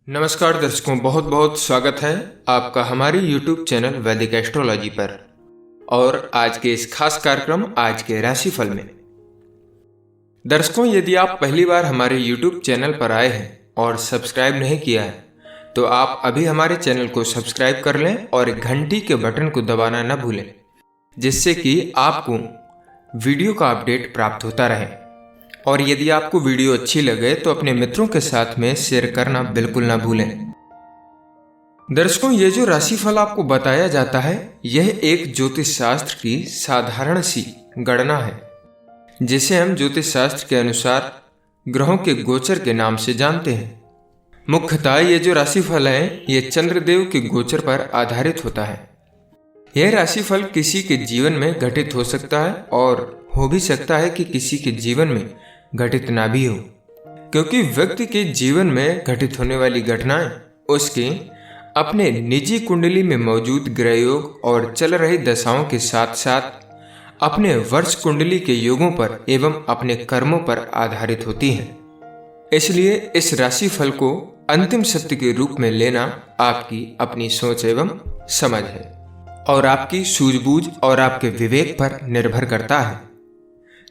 नमस्कार दर्शकों, बहुत बहुत स्वागत है आपका हमारे YouTube चैनल वैदिक एस्ट्रोलॉजी पर। और आज के इस खास कार्यक्रम आज के राशिफल में दर्शकों, यदि आप पहली बार हमारे YouTube चैनल पर आए हैं और सब्सक्राइब नहीं किया है तो आप अभी हमारे चैनल को सब्सक्राइब कर लें और घंटी के बटन को दबाना न भूलें, जिससे कि आपको वीडियो का अपडेट प्राप्त होता रहे। और यदि आपको वीडियो अच्छी लगे तो अपने मित्रों के साथ में शेयर करना बिल्कुल ना भूलें। दर्शकों, ये जो राशिफल आपको बताया जाता है यह एक ज्योतिष शास्त्र की साधारण सी गणना है, जिसे हम ज्योतिष शास्त्र के अनुसार ग्रहों के गोचर के नाम से जानते हैं। मुख्यतः ये जो राशिफल है ये चंद्रदेव के गोचर पर आधारित होता है। यह राशिफल किसी के जीवन में घटित हो सकता है और हो भी सकता है कि किसी के जीवन में घटित ना भी हो, क्योंकि व्यक्ति के जीवन में घटित होने वाली घटनाएं उसके अपने निजी कुंडली में मौजूद ग्रह योग और चल रही दशाओं के साथ साथ अपने वर्ष कुंडली के योगों पर एवं अपने कर्मों पर आधारित होती हैं। इसलिए इस राशिफल को अंतिम सत्य के रूप में लेना आपकी अपनी सोच एवं समझ है और आपकी सूझबूझ और आपके विवेक पर निर्भर करता है।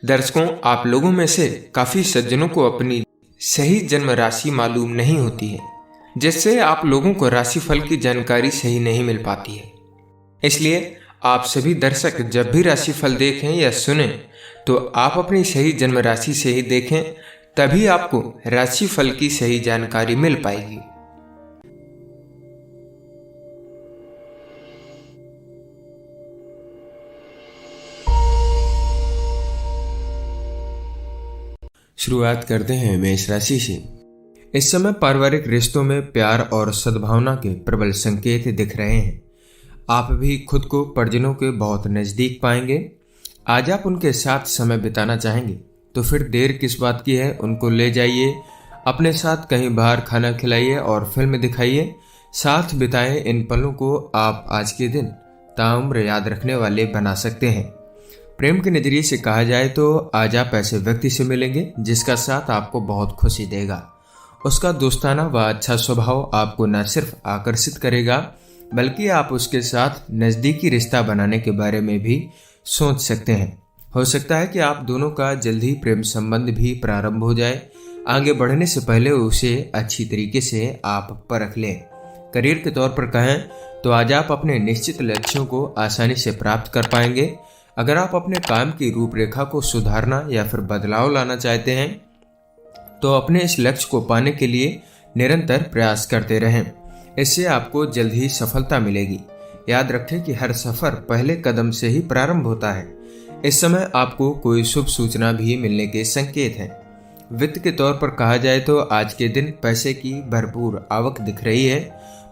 दर्शकों, आप लोगों में से काफी सज्जनों को अपनी सही जन्म राशि मालूम नहीं होती है, जिससे आप लोगों को राशिफल की जानकारी सही नहीं मिल पाती है। इसलिए आप सभी दर्शक जब भी राशिफल देखें या सुने तो आप अपनी सही जन्म राशि से ही देखें, तभी आपको राशिफल की सही जानकारी मिल पाएगी। शुरुआत करते हैं मेष राशि से। इस समय पारिवारिक रिश्तों में प्यार और सद्भावना के प्रबल संकेत दिख रहे हैं। आप भी खुद को परिजनों के बहुत नजदीक पाएंगे। आज आप उनके साथ समय बिताना चाहेंगे तो फिर देर किस बात की है, उनको ले जाइए, अपने साथ कहीं बाहर खाना खिलाइए और फिल्म दिखाइए, साथ बिताएं। इन पलों को आप आज के दिन ताउम्र याद रखने वाले बना सकते हैं। प्रेम के नजरिए से कहा जाए तो आज आप ऐसे व्यक्ति से मिलेंगे जिसका साथ आपको बहुत खुशी देगा। उसका दोस्ताना व अच्छा स्वभाव आपको न सिर्फ आकर्षित करेगा बल्कि आप उसके साथ नजदीकी रिश्ता बनाने के बारे में भी सोच सकते हैं। हो सकता है कि आप दोनों का जल्द ही प्रेम संबंध भी प्रारंभ हो जाए। आगे बढ़ने से पहले उसे अच्छी तरीके से आप परख लें। करियर के तौर पर कहें तो आज आप अपने निश्चित लक्ष्यों को आसानी से प्राप्त कर पाएंगे। अगर आप अपने काम की रूपरेखा को सुधारना या फिर बदलाव लाना चाहते हैं तो अपने इस लक्ष्य को पाने के लिए निरंतर प्रयास करते रहें। इससे आपको जल्द ही सफलता मिलेगी। याद रखें कि हर सफर पहले कदम से ही प्रारंभ होता है। इस समय आपको कोई शुभ सूचना भी मिलने के संकेत हैं। वित्त के तौर पर कहा जाए तो आज के दिन पैसे की भरपूर आवक दिख रही है।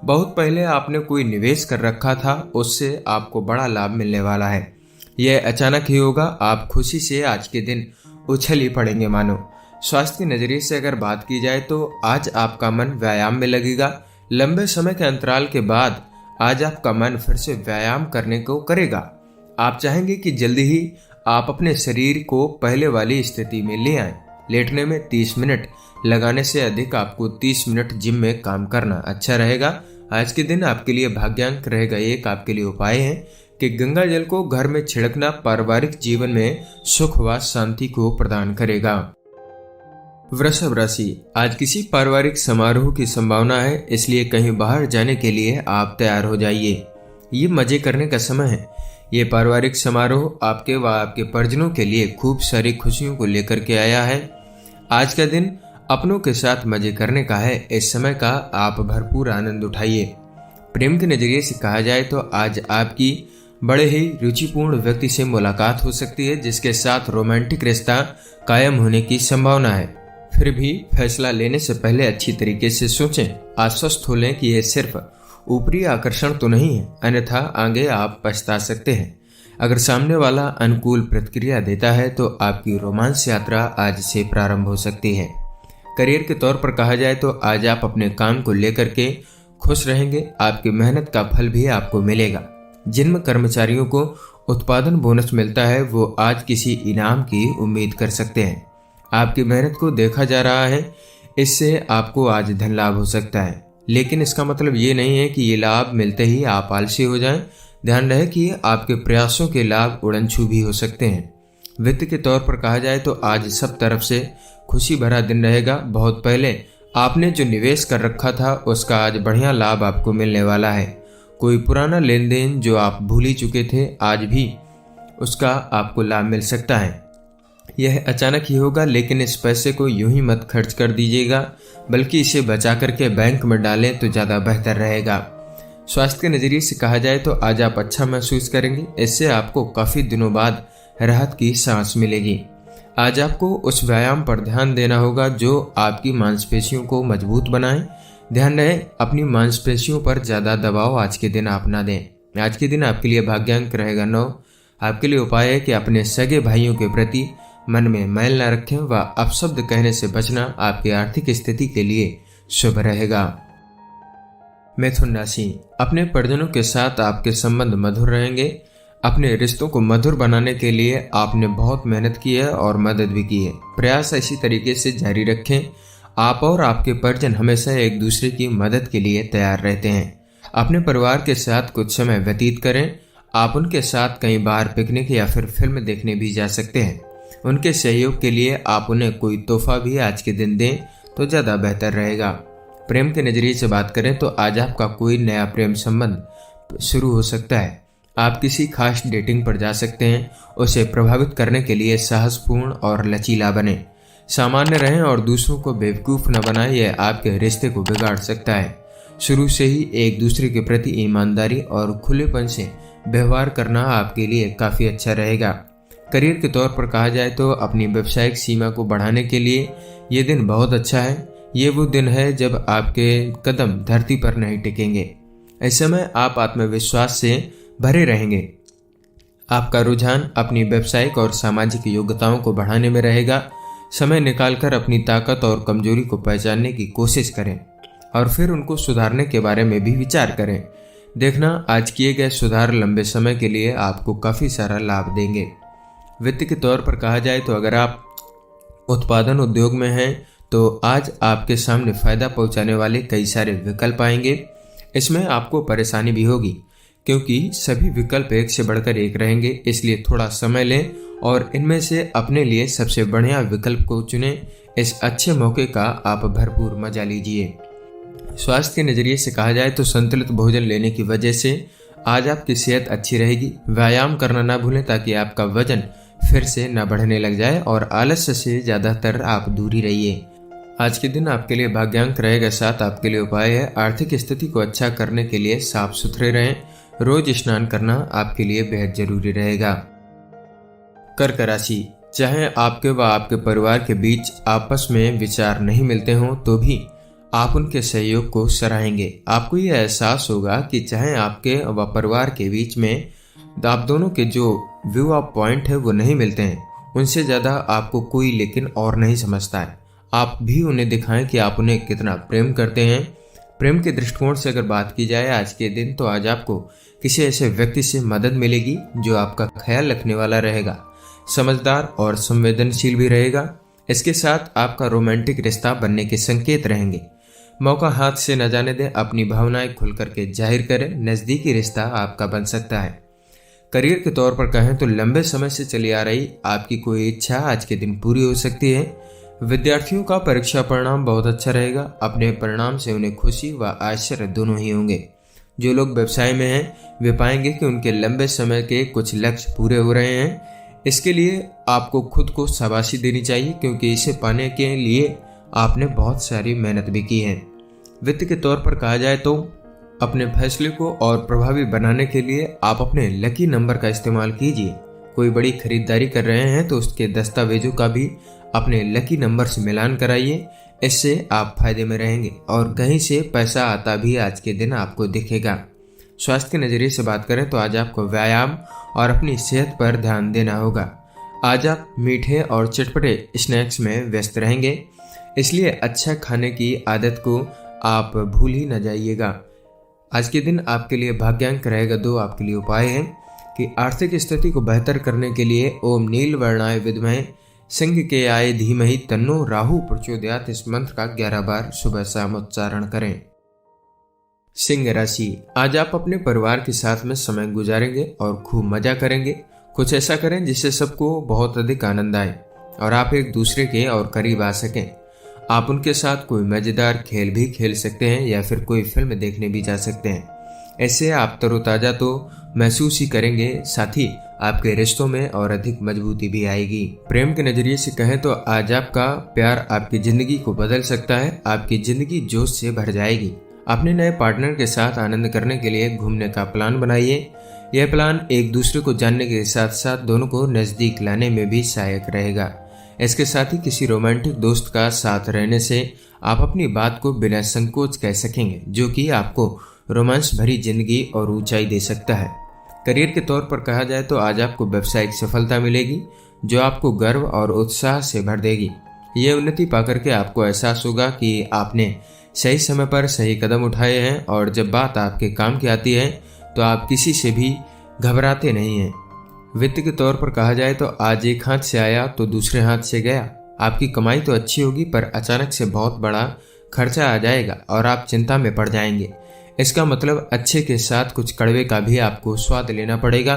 बहुत पहले आपने कोई निवेश कर रखा था, उससे आपको बड़ा लाभ मिलने वाला है। यह अचानक ही होगा। आप खुशी से आज के दिन उछल ही पड़ेंगे मानो। स्वास्थ्य के नजरिए से अगर बात की जाए तो आज आपका मन व्यायाम में लगेगा। लंबे समय के अंतराल के बाद आज आपका मन फिर से व्यायाम करने को करेगा। आप चाहेंगे कि जल्दी ही आप अपने शरीर को पहले वाली स्थिति में ले आएं। लेटने में 30 मिनट लगाने से अधिक आपको 30 मिनट जिम में काम करना अच्छा रहेगा। आज के दिन आपके लिए भाग्यांक रहेगा एक। आपके लिए उपाय है कि गंगा जल को घर में छिड़कना पारिवारिक जीवन में सुख व शांति को प्रदान करेगा। वृषभ राशि, आज किसी पारिवारिक समारोह की संभावना है, इसलिए कहीं बाहर जाने के लिए आप तैयार हो जाइए। ये मजे करने का समय है। ये पारिवारिक समारोह आपके व आपके परिजनों के लिए खूब सारी खुशियों को लेकर के आया है। आज का दिन अपनों के साथ मजे करने का है। इस समय का आप भरपूर आनंद उठाइए। प्रेम के नजरिए से कहा जाए तो आज आपकी बड़े ही रुचिपूर्ण व्यक्ति से मुलाकात हो सकती है, जिसके साथ रोमांटिक रिश्ता कायम होने की संभावना है। फिर भी फैसला लेने से पहले अच्छी तरीके से सोचें। आश्वस्त हो लें कि यह सिर्फ ऊपरी आकर्षण तो नहीं है, अन्यथा आगे आप पछता सकते हैं। अगर सामने वाला अनुकूल प्रतिक्रिया देता है तो आपकी रोमांस यात्रा आज से प्रारंभ हो सकती है। करियर के तौर पर कहा जाए तो आज आप अपने काम को लेकर के खुश रहेंगे। आपकी मेहनत का फल भी आपको मिलेगा। जिन कर्मचारियों को उत्पादन बोनस मिलता है वो आज किसी इनाम की उम्मीद कर सकते हैं। आपकी मेहनत को देखा जा रहा है, इससे आपको आज धन लाभ हो सकता है। लेकिन इसका मतलब ये नहीं है कि ये लाभ मिलते ही आप आलसी हो जाएं। ध्यान रहे कि आपके प्रयासों के लाभ उड़नछू भी हो सकते हैं। वित्त के तौर पर कहा जाए तो आज सब तरफ से खुशी भरा दिन रहेगा। बहुत पहले आपने जो निवेश कर रखा था उसका आज बढ़िया लाभ आपको मिलने वाला है। कोई पुराना लेन देन जो आप भूल ही चुके थे, आज भी उसका आपको लाभ मिल सकता है। यह अचानक ही होगा, लेकिन इस पैसे को यूं ही मत खर्च कर दीजिएगा, बल्कि इसे बचा करके बैंक में डालें तो ज़्यादा बेहतर रहेगा। स्वास्थ्य के नज़रिए से कहा जाए तो आज आप अच्छा महसूस करेंगे। इससे आपको काफ़ी दिनों बाद राहत की सांस मिलेगी। आज आपको उस व्यायाम पर ध्यान देना होगा जो आपकी मांसपेशियों को मजबूत बनाए। ध्यान रहे अपनी मांसपेशियों पर ज़्यादा दबाव आज के दिन आप ना दें। आज के दिन आपके लिए भाग्यांक रहेगा 9। आपके लिए उपाय है कि अपने सगे भाइयों के प्रति मन में मैल न रखें व अपशब्द कहने से बचना आपकी आर्थिक स्थिति के लिए शुभ रहेगा। मिथुन राशि, अपने परिजनों के साथ आपके संबंध मधुर रहेंगे। अपने रिश्तों को मधुर बनाने के लिए आपने बहुत मेहनत की है और मदद भी की है। प्रयास इसी तरीके से जारी रखें। आप और आपके परिजन हमेशा एक दूसरे की मदद के लिए तैयार रहते हैं। अपने परिवार के साथ कुछ समय व्यतीत करें। आप उनके साथ कई बार पिकनिक या फिर फिल्म देखने भी जा सकते हैं। उनके सहयोग के लिए आप उन्हें कोई तोहफा भी आज के दिन दें तो ज़्यादा बेहतर रहेगा। प्रेम के नज़रिए से बात करें तो आज आपका कोई नया प्रेम संबंध शुरू हो सकता है। आप किसी खास डेटिंग पर जा सकते हैं। उसे प्रभावित करने के लिए साहसपूर्ण और लचीला बने। सामान्य रहें और दूसरों को बेवकूफ़ न बनाएं, यह आपके रिश्ते को बिगाड़ सकता है। शुरू से ही एक दूसरे के प्रति ईमानदारी और खुलेपन से व्यवहार करना आपके लिए काफ़ी अच्छा रहेगा। करियर के तौर पर कहा जाए तो अपनी व्यावसायिक सीमा को बढ़ाने के लिए ये दिन बहुत अच्छा है। ये वो दिन है जब आपके कदम धरती पर नहीं टिकेंगे। ऐसे में आप आत्मविश्वास से भरे रहेंगे। आपका रुझान अपनी व्यावसायिक और सामाजिक योग्यताओं को बढ़ाने में रहेगा। समय निकालकर अपनी ताकत और कमजोरी को पहचानने की कोशिश करें और फिर उनको सुधारने के बारे में भी विचार करें। देखना आज किए गए सुधार लंबे समय के लिए आपको काफ़ी सारा लाभ देंगे। वित्त के तौर पर कहा जाए तो अगर आप उत्पादन उद्योग में हैं तो आज आपके सामने फायदा पहुंचाने वाले कई सारे विकल्प आएंगे। इसमें आपको परेशानी भी होगी क्योंकि सभी विकल्प एक से बढ़कर एक रहेंगे, इसलिए थोड़ा समय लें और इनमें से अपने लिए सबसे बढ़िया विकल्प को चुनें। इस अच्छे मौके का आप भरपूर मजा लीजिए। स्वास्थ्य के नज़रिए से कहा जाए तो संतुलित भोजन लेने की वजह से आज आपकी सेहत अच्छी रहेगी। व्यायाम करना ना भूलें ताकि आपका वजन फिर से न बढ़ने लग जाए और आलस्य से ज़्यादातर आप दूरी रहिए। आज के दिन आपके लिए भाग्यांक रहेगा 7। आपके लिए उपाय है आर्थिक स्थिति को अच्छा करने के लिए साफ सुथरे रहें। रोज स्नान करना आपके लिए बेहद जरूरी रहेगा। कर्क राशि, चाहे आपके व आपके परिवार के बीच आपस में विचार नहीं मिलते हों तो भी आप उनके सहयोग को सराहेंगे। आपको यह एहसास होगा कि चाहे आपके व परिवार के बीच में आप दोनों के जो व्यू ऑफ पॉइंट है वो नहीं मिलते हैं, उनसे ज़्यादा आपको कोई लेकिन और नहीं समझता है। आप भी उन्हें दिखाएं कि आप उन्हें कितना प्रेम करते हैं। प्रेम के दृष्टिकोण से अगर बात की जाए आज के दिन, तो आज आपको किसी ऐसे व्यक्ति से मदद मिलेगी जो आपका ख्याल रखने वाला रहेगा, समझदार और संवेदनशील भी रहेगा। इसके साथ आपका रोमांटिक रिश्ता बनने के संकेत रहेंगे। मौका हाथ से न जाने दें, अपनी भावनाएं खुल करके जाहिर करें। नज़दीकी रिश्ता आपका बन सकता है। करियर के तौर पर कहें तो लंबे समय से चली आ रही आपकी कोई इच्छा आज के दिन पूरी हो सकती है। विद्यार्थियों का परीक्षा परिणाम बहुत अच्छा रहेगा। अपने परिणाम से उन्हें खुशी व आश्चर्य दोनों ही होंगे। जो लोग व्यवसाय में हैं वे पाएंगे कि उनके लंबे समय के कुछ लक्ष्य पूरे हो रहे हैं। इसके लिए आपको खुद को शाबाशी देनी चाहिए क्योंकि इसे पाने के लिए आपने बहुत सारी मेहनत भी की है। वित्त के तौर पर कहा जाए तो अपने फैसले को और प्रभावी बनाने के लिए आप अपने लकी नंबर का इस्तेमाल कीजिए। कोई बड़ी खरीदारी कर रहे हैं तो उसके दस्तावेजों का भी अपने लकी नंबर से मिलान कराइए। इससे आप फायदे में रहेंगे और कहीं से पैसा आता भी आज के दिन आपको दिखेगा। स्वास्थ्य के नज़रिए से बात करें तो आज आपको व्यायाम और अपनी सेहत पर ध्यान देना होगा। आज आप मीठे और चटपटे स्नैक्स में व्यस्त रहेंगे, इसलिए अच्छा खाने की आदत को आप भूल ही न जाइएगा। आज के दिन आपके लिए भाग्यांक रहेगा 2। आपके लिए उपाय है कि आर्थिक स्थिति को बेहतर करने के लिए ओम नील वर्णाय विद्महे सिंह के आय धीमहि तन्नो राहु प्रचोदयात इस मंत्र का 11 बार सुबह शाम उच्चारण करें। सिंह राशि, आज आप अपने परिवार के साथ में समय गुजारेंगे और खूब मजा करेंगे। कुछ ऐसा करें जिससे सबको बहुत अधिक आनंद आए और आप एक दूसरे के और करीब आ सकें। आप उनके साथ कोई मजेदार खेल भी खेल सकते हैं या फिर कोई फिल्म देखने भी जा सकते हैं। ऐसे आप तरोताजा तो महसूस ही करेंगे, साथ ही आपके रिश्तों में और अधिक मजबूती भी आएगी। प्रेम के नजरिए से कहें तो आज आपका प्यार आपकी जिंदगी को बदल सकता है। आपकी जिंदगी जोश से भर जाएगी। अपने नए पार्टनर के साथ आनंद करने के लिए घूमने का प्लान बनाइए। यह प्लान एक दूसरे को जानने के साथ साथ दोनों को नजदीक लाने में भी सहायक रहेगा। इसके साथ ही किसी रोमांटिक दोस्त का साथ रहने से आप अपनी बात को बिना संकोच कह सकेंगे, जो कि आपको रोमांस भरी जिंदगी और ऊंचाई दे सकता है। करियर के तौर पर कहा जाए तो आज आपको व्यावसायिक सफलता मिलेगी, जो आपको गर्व और उत्साह से भर देगी। ये उन्नति पाकर के आपको एहसास होगा कि आपने सही समय पर सही कदम उठाए हैं और जब बात आपके काम की आती है तो आप किसी से भी घबराते नहीं हैं। वित्त के तौर पर कहा जाए तो आज एक हाथ से आया तो दूसरे हाथ से गया। आपकी कमाई तो अच्छी होगी पर अचानक से बहुत बड़ा खर्चा आ जाएगा और आप चिंता में पड़ जाएंगे। इसका मतलब अच्छे के साथ कुछ कड़वे का भी आपको स्वाद लेना पड़ेगा।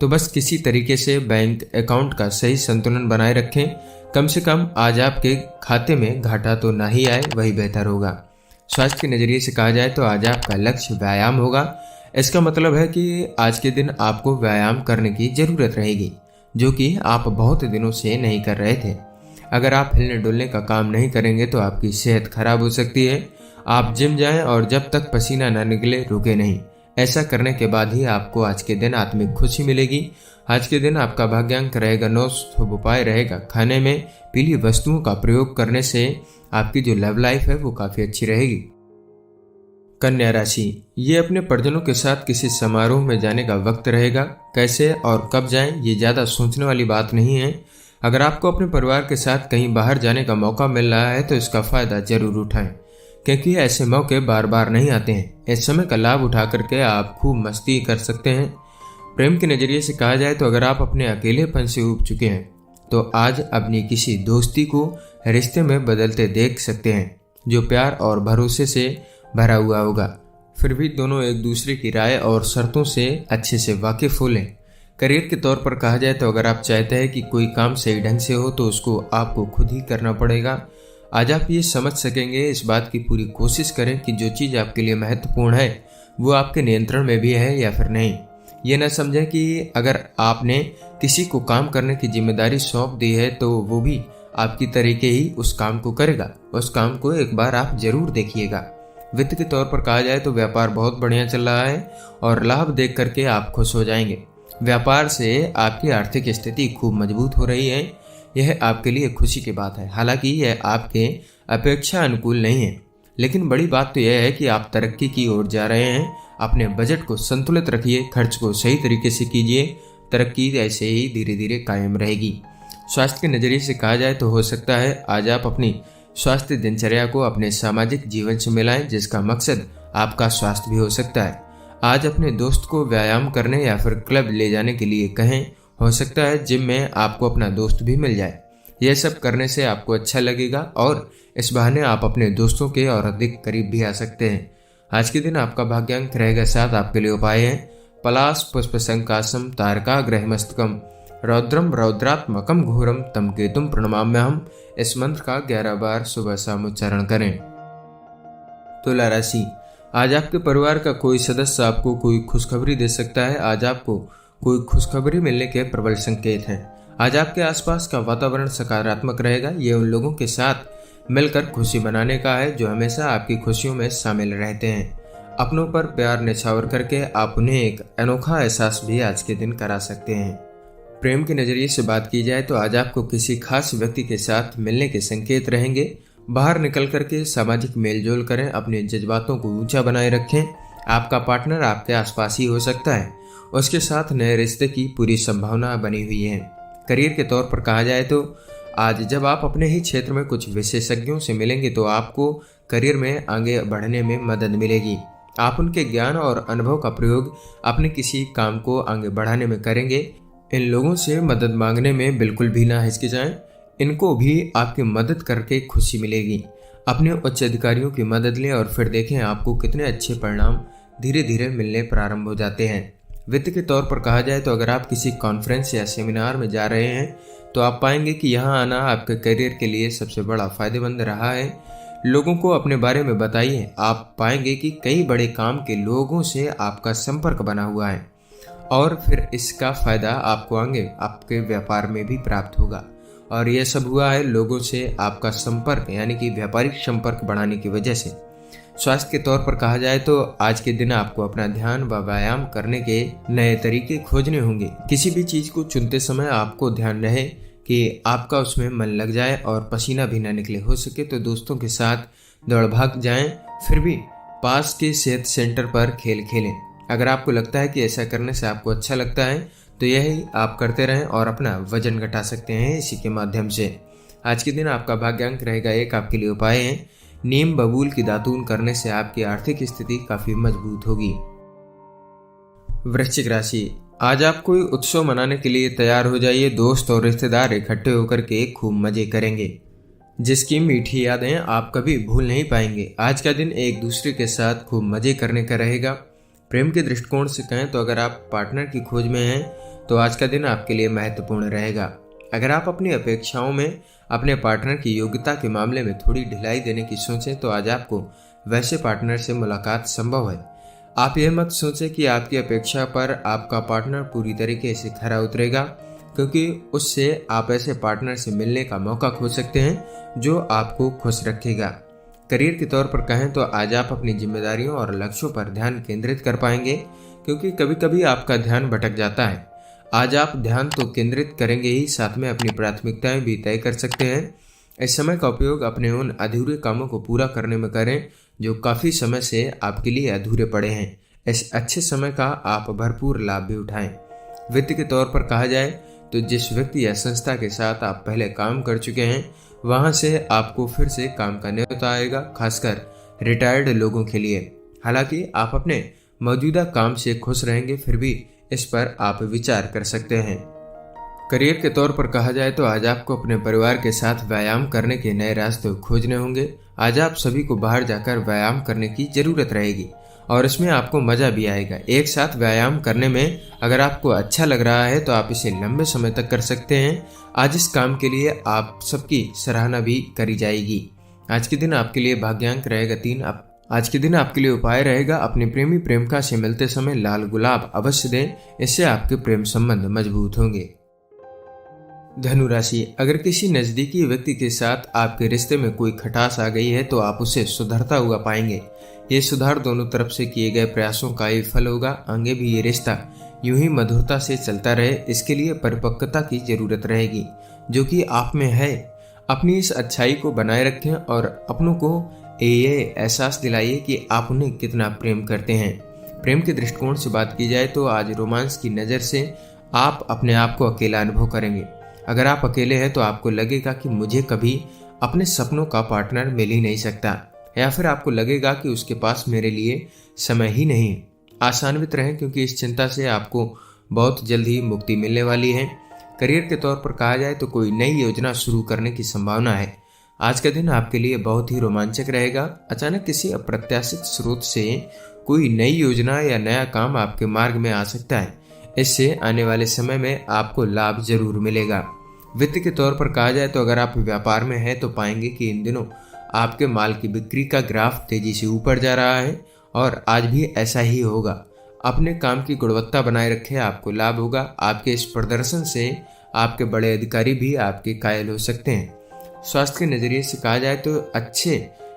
तो बस किसी तरीके से बैंक अकाउंट का सही संतुलन बनाए रखें। कम से कम आज आपके खाते में घाटा तो ना ही आए, वही बेहतर होगा। स्वास्थ्य के नजरिए से कहा जाए तो आज आपका लक्ष्य व्यायाम होगा। इसका मतलब है कि आज के दिन आपको व्यायाम करने की जरूरत रहेगी, जो कि आप बहुत दिनों से नहीं कर रहे थे। अगर आप हिलने डुलने का काम नहीं करेंगे तो आपकी सेहत खराब हो सकती है। आप जिम जाएं और जब तक पसीना न निकले रुके नहीं। ऐसा करने के बाद ही आपको आज के दिन आत्मिक खुशी मिलेगी। आज के दिन आपका भाग्यांक रहेगा 9, शुभ उपाय रहेगा खाने में पीली वस्तुओं का प्रयोग करने से आपकी जो लव लाइफ है वो काफी अच्छी रहेगी। कन्या राशि, ये अपने परिजनों के साथ किसी समारोह में जाने का वक्त रहेगा। कैसे और कब जाएं ये ज्यादा सोचने वाली बात नहीं है। अगर आपको अपने परिवार के साथ कहीं बाहर जाने का मौका मिल रहा है तो इसका फायदा जरूर उठाएं, क्योंकि ऐसे मौके बार बार नहीं आते हैं। इस समय का लाभ उठा करके आप खूब मस्ती कर सकते हैं। प्रेम के नजरिए से कहा जाए तो अगर आप अपने अकेलेपन से ऊब चुके हैं तो आज अपनी किसी दोस्ती को रिश्ते में बदलते देख सकते हैं, जो प्यार और भरोसे से भरा हुआ होगा। फिर भी दोनों एक दूसरे की राय और शर्तों से अच्छे से वाकिफ हो लें। करियर के तौर पर कहा जाए तो अगर आप चाहते हैं कि कोई काम सही ढंग से हो तो उसको आपको खुद ही करना पड़ेगा। आज आप ये समझ सकेंगे, इस बात की पूरी कोशिश करें कि जो चीज़ आपके लिए महत्वपूर्ण है वो आपके नियंत्रण में भी है या फिर नहीं। ये न समझें कि अगर आपने किसी को काम करने की जिम्मेदारी सौंप दी है तो वो भी आपकी तरीके ही उस काम को करेगा। उस काम को एक बार आप जरूर देखिएगा। वित्त के तौर पर कहा जाए तो व्यापार बहुत बढ़िया चल रहा है और लाभ देख करके आप खुश हो जाएंगे। व्यापार से आपकी आर्थिक स्थिति खूब मजबूत हो रही है। यह आपके लिए खुशी की बात है। हालांकि यह आपके अपेक्षा अनुकूल नहीं है, लेकिन बड़ी बात तो यह है कि आप तरक्की की ओर जा रहे हैं। अपने बजट को संतुलित रखिए, खर्च को सही तरीके से कीजिए। तरक्की ऐसे ही धीरे धीरे कायम रहेगी। स्वास्थ्य के नजरिए से कहा जाए तो हो सकता है आज आप अपनी स्वास्थ्य दिनचर्या को अपने सामाजिक जीवन से मिलाएं, जिसका मकसद आपका स्वास्थ्य भी हो सकता है। आज अपने दोस्त को व्यायाम करने या फिर क्लब ले जाने के लिए कहें। हो सकता है जिम में आपको अपना दोस्त भी मिल जाए। यह सब करने से आपको अच्छा लगेगा और इस बहाने आप अपने दोस्तों के और अधिक करीब भी आ सकते हैं। आज के दिन आपका भाग्यांक रहेगा 7। आपके लिए उपाय है पलाश पुष्प संकाशम तारका ग्रह मस्तकम रौद्रम रौद्रात्मकम घोरम तम केतुम प्रणमाम्यहम। इस मंत्र का 11 बार सुबह शाम उच्चारण करें। तुला राशि, आज आपके परिवार का कोई सदस्य आपको कोई खुशखबरी दे सकता है। आज आपको कोई खुशखबरी मिलने के प्रबल संकेत हैं। आज आपके आसपास का वातावरण सकारात्मक रहेगा। ये उन लोगों के साथ मिलकर खुशी मनाने का है जो हमेशा आपकी खुशियों में शामिल रहते हैं। अपनों पर प्यार निछावर करके आप उन्हें एक अनोखा एहसास भी आज के दिन करा सकते हैं। प्रेम के नजरिए से बात की जाए तो आज आपको किसी खास व्यक्ति के साथ मिलने के संकेत रहेंगे। बाहर निकल करके सामाजिक मेलजोल करें, अपने जज्बातों को ऊंचा बनाए रखें। आपका पार्टनर आपके आसपास ही हो सकता है, उसके साथ नए रिश्ते की पूरी संभावना बनी हुई है। करियर के तौर पर कहा जाए तो आज जब आप अपने ही क्षेत्र में कुछ विशेषज्ञों से मिलेंगे तो आपको करियर में आगे बढ़ने में मदद मिलेगी। आप उनके ज्ञान और अनुभव का प्रयोग अपने किसी काम को आगे बढ़ाने में करेंगे। इन लोगों से मदद मांगने में बिल्कुल भी ना हिचकिचाएं, इनको भी आपकी मदद करके खुशी मिलेगी। अपने उच्च अधिकारियों की मदद लें और फिर देखें आपको कितने अच्छे परिणाम धीरे धीरे मिलने प्रारंभ हो जाते हैं। वित्त के तौर पर कहा जाए तो अगर आप किसी कॉन्फ्रेंस या सेमिनार में जा रहे हैं तो आप पाएंगे कि यहाँ आना आपके करियर के लिए सबसे बड़ा फायदेमंद रहा है। लोगों को अपने बारे में बताइए। आप पाएंगे कि कई बड़े काम के लोगों से आपका संपर्क बना हुआ है और फिर इसका फायदा आपको आगे आपके व्यापार में भी प्राप्त होगा। और यह सब हुआ है लोगों से आपका संपर्क यानी कि व्यापारिक संपर्क बढ़ाने की वजह से। स्वास्थ्य के तौर पर कहा जाए तो आज के दिन आपको अपना ध्यान व व्यायाम करने के नए तरीके खोजने होंगे। किसी भी चीज को चुनते समय आपको ध्यान रहे कि आपका उसमें मन लग जाए और पसीना भी ना निकले। हो सके तो दोस्तों के साथ दौड़ भाग जाएं, फिर भी पास के सेहत सेंटर पर खेल खेलें। अगर आपको लगता है कि ऐसा करने से आपको अच्छा लगता है तो यही आप करते रहें और अपना वजन घटा सकते हैं इसी के माध्यम से। आज के दिन आपका भाग्यांक रहेगा 1। आपके लिए उपाय है नीम बबूल की दातून करने से आपकी आर्थिक स्थिति काफी मजबूत होगी। वृश्चिक राशि, आज आप कोई उत्सव मनाने के लिए तैयार हो जाइए। दोस्त और रिश्तेदार इकट्ठे होकर के खूब मजे करेंगे जिसकी मीठी यादें आप कभी भूल नहीं पाएंगे। आज का दिन एक दूसरे के साथ खूब मजे करने का रहेगा। प्रेम के दृष्टिकोण से कहें तो अगर आप पार्टनर की खोज में हैं तो आज का दिन आपके लिए महत्वपूर्ण रहेगा। अगर आप अपनी अपेक्षाओं में अपने पार्टनर की योग्यता के मामले में थोड़ी ढिलाई देने की सोचें तो आज आपको वैसे पार्टनर से मुलाकात संभव है। आप यह मत सोचें कि आपकी अपेक्षा पर आपका पार्टनर पूरी तरीके से खरा उतरेगा, क्योंकि उससे आप ऐसे पार्टनर से मिलने का मौका खो सकते हैं जो आपको खुश रखेगा। करियर के तौर पर कहें तो आज आप अपनी जिम्मेदारियों और लक्ष्यों पर ध्यान केंद्रित कर पाएंगे, क्योंकि कभी कभी आपका ध्यान भटक जाता है। आज आप ध्यान तो केंद्रित करेंगे ही, साथ में अपनी प्राथमिकताएं भी तय कर सकते हैं। इस समय का उपयोग अपने उन अधूरे कामों को पूरा करने में करें जो काफी समय से आपके लिए अधूरे पड़े हैं। इस अच्छे समय का आप भरपूर लाभ भी उठाएं। वित्त के तौर पर कहा जाए तो जिस व्यक्ति या संस्था के साथ आप पहले काम कर चुके हैं वहां से आपको फिर से काम का न्योता आएगा, खासकर रिटायर्ड लोगों के लिए। हालांकि आप अपने मौजूदा काम से खुश रहेंगे, फिर भी इस पर आप विचार कर सकते हैं। करियर के तौर पर कहा जाए तो आज आपको अपने परिवार के साथ व्यायाम करने के नए रास्ते खोजने होंगे। आज आप सभी को बाहर जाकर व्यायाम करने की जरूरत रहेगी और इसमें आपको मजा भी आएगा। एक साथ व्यायाम करने में अगर आपको अच्छा लग रहा है तो आप इसे लंबे समय तक कर सकते हैं। आज इस काम के लिए आप सबकी सराहना भी करी जाएगी। आज के दिन आपके लिए भाग्यांक रहेगा 3। आज के दिन आपके लिए उपाय रहेगा अपने प्रेमी प्रेमिका से मिलते समय लाल गुलाब अवश्य दें, इससे आपके प्रेम संबंध मजबूत होंगे। धनु राशि, अगर किसी नजदीकी व्यक्ति के साथ आपके रिश्ते में कोई खटास आ गई है तो आप उसे सुधरता हुआ पाएंगे। ये सुधार दोनों तरफ से किए गए प्रयासों का ही फल होगा। आगे भी ये रिश्ता यूं ही मधुरता से चलता रहे, इसके लिए परिपक्वता की जरूरत रहेगी जो कि आप में है। अपनी इस अच्छाई को बनाए रखें और अपनों को ये एहसास दिलाइए कि आप उन्हें कितना प्रेम करते हैं। प्रेम के दृष्टिकोण से बात की जाए तो आज रोमांस की नज़र से आप अपने आप को अकेला अनुभव करेंगे। अगर आप अकेले हैं तो आपको लगेगा कि मुझे कभी अपने सपनों का पार्टनर मिल ही नहीं सकता, या फिर आपको लगेगा कि उसके पास मेरे लिए समय ही नहीं। आशान्वित रहें, क्योंकि इस चिंता से आपको बहुत जल्द ही मुक्ति मिलने वाली है। करियर के तौर पर कहा जाए तो कोई नई योजना शुरू करने की संभावना है। आज का दिन आपके लिए बहुत ही रोमांचक रहेगा। अचानक किसी अप्रत्याशित स्रोत से कोई नई योजना या नया काम आपके मार्ग में आ सकता है। इससे आने वाले समय में आपको लाभ जरूर मिलेगा। वित्त के तौर पर कहा जाए तो अगर आप व्यापार में हैं तो पाएंगे कि इन दिनों आपके माल की बिक्री का ग्राफ तेजी से ऊपर जा रहा है और आज भी ऐसा ही होगा। अपने काम की गुणवत्ता बनाए रखें, आपको लाभ होगा। आपके इस प्रदर्शन से आपके बड़े अधिकारी भी आपके कायल हो सकते हैं। स्वास्थ्य के नजरिए से कहा जाए तो अच्छे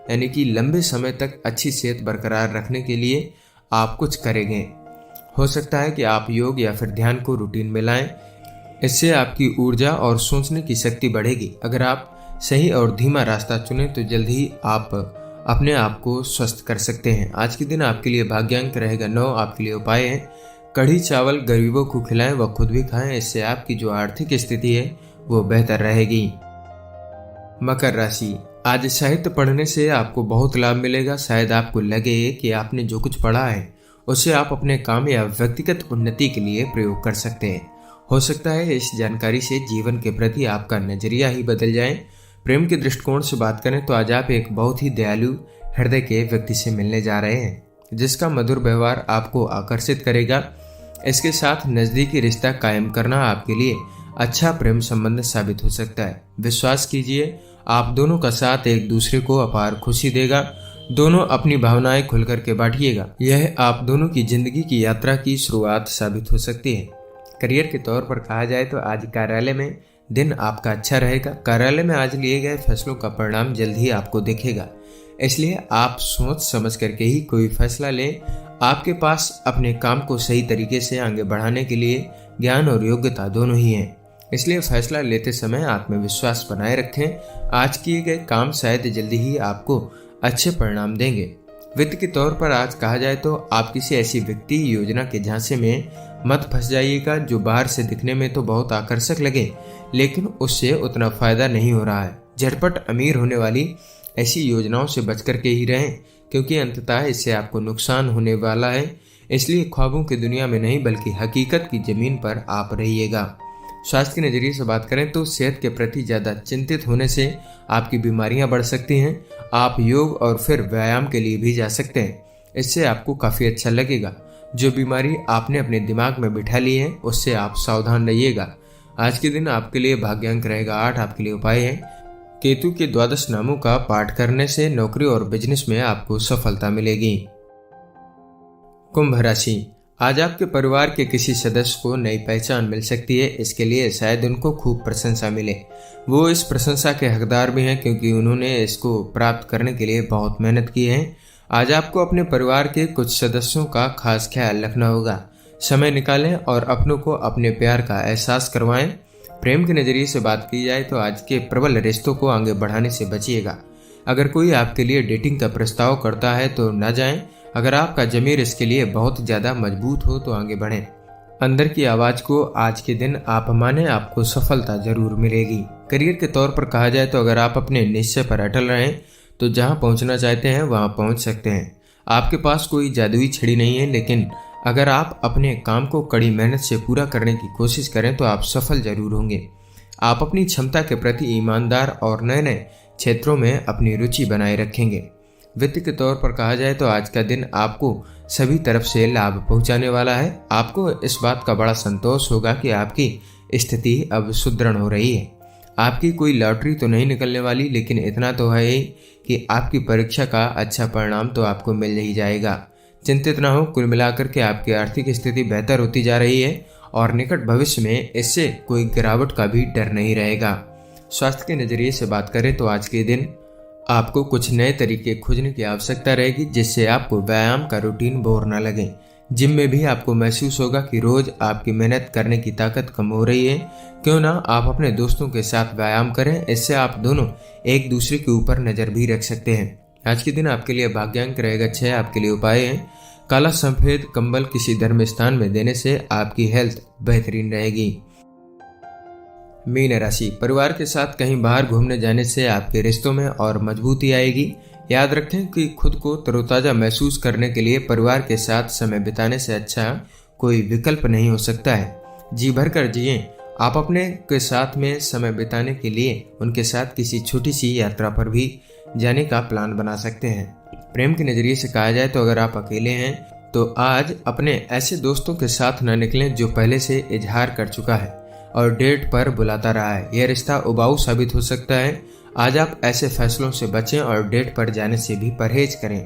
यानी कि लंबे समय तक अच्छी सेहत बरकरार रखने के लिए आप कुछ करेंगे। हो सकता है कि आप योग या फिर ध्यान को रूटीन में लाएं, इससे आपकी ऊर्जा और सोचने की शक्ति बढ़ेगी। अगर आप सही और धीमा रास्ता चुनें तो जल्द ही आप अपने आप को स्वस्थ कर सकते हैं। आज के दिन आपके लिए भाग्यांक रहेगा 9। आपके लिए उपाय है कढ़ी चावल गरीबों को खिलाएं व खुद भी खाएं, इससे आपकी जो आर्थिक स्थिति है वो बेहतर रहेगी। मकर राशि, आज साहित्य पढ़ने से आपको बहुत लाभ मिलेगा। शायद आपको लगे कि आपने जो कुछ पढ़ा है उसे आप अपने काम या व्यक्तिगत उन्नति के लिए प्रयोग कर सकते हैं। हो सकता है इस जानकारी से जीवन के प्रति आपका नजरिया ही बदल जाए। प्रेम के दृष्टिकोण से बात करें तो आज आप एक बहुत ही दयालु हृदय के व्यक्ति से मिलने जा रहे हैं जिसका मधुर व्यवहार आपको आकर्षित करेगा। इसके साथ नजदीकी रिश्ता कायम करना आपके लिए अच्छा प्रेम संबंध साबित हो सकता है। विश्वास कीजिए, आप दोनों का साथ एक दूसरे को अपार खुशी देगा। दोनों अपनी भावनाएं खुलकर के बांटिएगा। यह आप दोनों की जिंदगी की यात्रा की शुरुआत साबित हो सकती है। करियर के तौर पर कहा जाए तो आज कार्यालय में दिन आपका अच्छा रहेगा। कार्यालय में आज लिए गए फैसलों का परिणाम जल्द ही आपको दिखेगा, इसलिए आप सोच समझ करके ही कोई फैसला लें। आपके पास अपने काम को सही तरीके से आगे बढ़ाने के लिए ज्ञान और योग्यता दोनों ही हैं, इसलिए फैसला लेते समय आत्मविश्वास बनाए रखें। आज किए गए काम शायद जल्दी ही आपको अच्छे परिणाम देंगे। वित्त के तौर पर आज कहा जाए तो आप किसी ऐसी व्यक्ति योजना के झांसे में मत फंस जाइएगा जो बाहर से दिखने में तो बहुत आकर्षक लगे लेकिन उससे उतना फायदा नहीं हो रहा है। झटपट अमीर होने वाली ऐसी योजनाओं से बच करके ही रहें, क्योंकि अंततः इससे आपको नुकसान होने वाला है। इसलिए ख्वाबों की दुनिया में नहीं बल्कि हकीकत की जमीन पर आप रहिएगा। स्वास्थ्य के नजरिए से बात करें तो सेहत के प्रति ज्यादा चिंतित होने से आपकी बीमारियां बढ़ सकती हैं। आप योग और फिर व्यायाम के लिए भी जा सकते हैं, इससे आपको काफी अच्छा लगेगा। जो बीमारी आपने अपने दिमाग में बिठा ली है उससे आप सावधान रहिएगा। आज के दिन आपके लिए भाग्यांक रहेगा 8। आपके लिए उपाय है केतु के 12 नामों का पाठ करने से नौकरी और बिजनेस में आपको सफलता मिलेगी। कुंभ राशि, आज आपके परिवार के किसी सदस्य को नई पहचान मिल सकती है। इसके लिए शायद उनको खूब प्रशंसा मिले। वो इस प्रशंसा के हकदार भी हैं क्योंकि उन्होंने इसको प्राप्त करने के लिए बहुत मेहनत की है। आज आपको अपने परिवार के कुछ सदस्यों का खास ख्याल रखना होगा। समय निकालें और अपनों को अपने प्यार का एहसास करवाएं। प्रेम के नजरिए से बात की जाए तो आज के प्रबल रिश्तों को आगे बढ़ाने से बचिएगा। अगर कोई आपके लिए डेटिंग का प्रस्ताव करता है तो न जाएं। अगर आपका जमीर इसके लिए बहुत ज्यादा मजबूत हो तो आगे बढ़ें। अंदर की आवाज को आज के दिन आप माने, आपको सफलता जरूर मिलेगी। करियर के तौर पर कहा जाए तो अगर आप अपने निश्चय पर अटल रहें तो जहां पहुंचना चाहते हैं वहां पहुंच सकते हैं। आपके पास कोई जादुई छड़ी नहीं है, लेकिन अगर आप अपने काम को कड़ी मेहनत से पूरा करने की कोशिश करें तो आप सफल जरूर होंगे। आप अपनी क्षमता के प्रति ईमानदार और नए नए क्षेत्रों में अपनी रुचि बनाए रखेंगे। वित्त के तौर पर कहा जाए तो आज का दिन आपको सभी तरफ से लाभ पहुंचाने वाला है। आपको इस बात का बड़ा संतोष होगा कि आपकी स्थिति अब सुदृढ़ हो रही है। आपकी कोई लॉटरी तो नहीं निकलने वाली, लेकिन इतना तो है ही कि आपकी परीक्षा का अच्छा परिणाम तो आपको मिल ही जाएगा। चिंतित ना हो, कुल मिलाकर के आपकी आर्थिक स्थिति बेहतर होती जा रही है और निकट भविष्य में इससे कोई गिरावट का भी डर नहीं रहेगा। स्वास्थ्य के नजरिए से बात करें तो आज के दिन आपको कुछ नए तरीके खोजने की आवश्यकता रहेगी जिससे आपको व्यायाम का रूटीन बोर न लगे। जिम में भी आपको महसूस होगा कि रोज आपकी मेहनत करने की ताकत कम हो रही है। क्यों ना आप अपने दोस्तों के साथ व्यायाम करें, इससे आप दोनों एक दूसरे के ऊपर नजर भी रख सकते हैं। आज के दिन आपके लिए भाग्यांक रहेगा 6। आपके लिए उपाय है काला सफेद कंबल किसी धर्म स्थान में देने से आपकी हेल्थ बेहतरीन रहेगी। मीन राशि, परिवार के साथ कहीं बाहर घूमने जाने से आपके रिश्तों में और मजबूती आएगी। याद रखें कि खुद को तरोताजा महसूस करने के लिए परिवार के साथ समय बिताने से अच्छा कोई विकल्प नहीं हो सकता है। जी भर कर जिए। आप अपने के साथ में समय बिताने के लिए उनके साथ किसी छोटी सी यात्रा पर भी जाने का प्लान बना सकते हैं। प्रेम के नजरिए से कहा जाए तो अगर आप अकेले हैं तो आज अपने ऐसे दोस्तों के साथ न निकलें जो पहले से इजहार कर चुका है और डेट पर बुलाता रहा है। यह रिश्ता उबाऊ साबित हो सकता है। आज आप ऐसे फैसलों से बचें और डेट पर जाने से भी परहेज करें।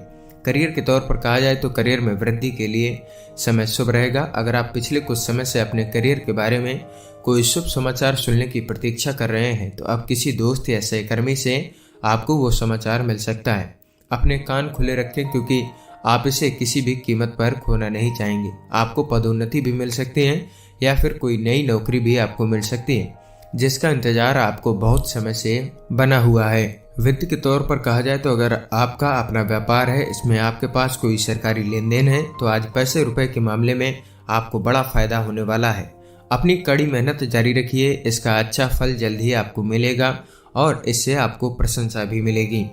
करियर के तौर पर कहा जाए तो करियर में वृद्धि के लिए समय शुभ रहेगा। अगर आप पिछले कुछ समय से अपने करियर के बारे में कोई शुभ समाचार सुनने की प्रतीक्षा कर रहे हैं तो अब किसी दोस्त या सहकर्मी से आपको वो समाचार मिल सकता है। अपने कान खुले रखें क्योंकि आप इसे किसी भी कीमत पर खोना नहीं चाहेंगे। आपको पदोन्नति भी मिल सकती है या फिर कोई नई नौकरी भी आपको मिल सकती है जिसका इंतजार आपको बहुत समय से बना हुआ है। वित्त के तौर पर कहा जाए तो अगर आपका अपना व्यापार है, इसमें आपके पास कोई सरकारी लेन देन है तो आज पैसे रुपए के मामले में आपको बड़ा फायदा होने वाला है। अपनी कड़ी मेहनत जारी रखिए, इसका अच्छा फल जल्द ही आपको मिलेगा और इससे आपको प्रशंसा भी मिलेगी।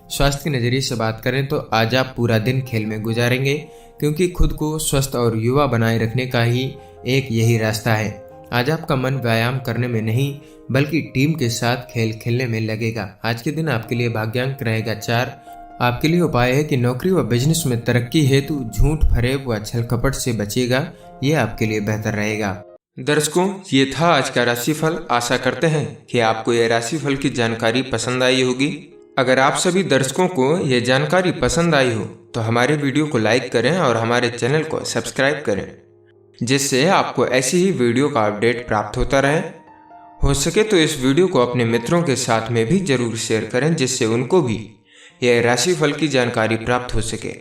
स्वास्थ्य के नजरिए से बात करें तो आज आप पूरा दिन खेल में गुजारेंगे क्योंकि खुद को स्वस्थ और युवा बनाए रखने का ही एक यही रास्ता है। आज आपका मन व्यायाम करने में नहीं बल्कि टीम के साथ खेल खेलने में लगेगा। आज के दिन आपके लिए भाग्यांक रहेगा 4। आपके लिए उपाय है कि नौकरी व बिजनेस में तरक्की हेतु झूठ फरेब व छल कपट से बचिएगा, ये आपके लिए बेहतर रहेगा। दर्शकों, ये था आज का राशिफल। आशा करते हैं कि आपको यह राशिफल की जानकारी पसंद आई होगी। अगर आप सभी दर्शकों को यह जानकारी पसंद आई हो तो हमारे वीडियो को लाइक करें और हमारे चैनल को सब्सक्राइब करें, जिससे आपको ऐसी ही वीडियो का अपडेट प्राप्त होता रहे। हो सके तो इस वीडियो को अपने मित्रों के साथ में भी जरूर शेयर करें, जिससे उनको भी यह राशिफल की जानकारी प्राप्त हो सके।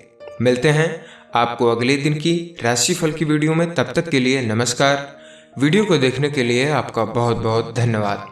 मिलते हैं आपको अगले दिन की राशिफल की वीडियो में। तब तक के लिए नमस्कार। वीडियो को देखने के लिए आपका बहुत बहुत धन्यवाद।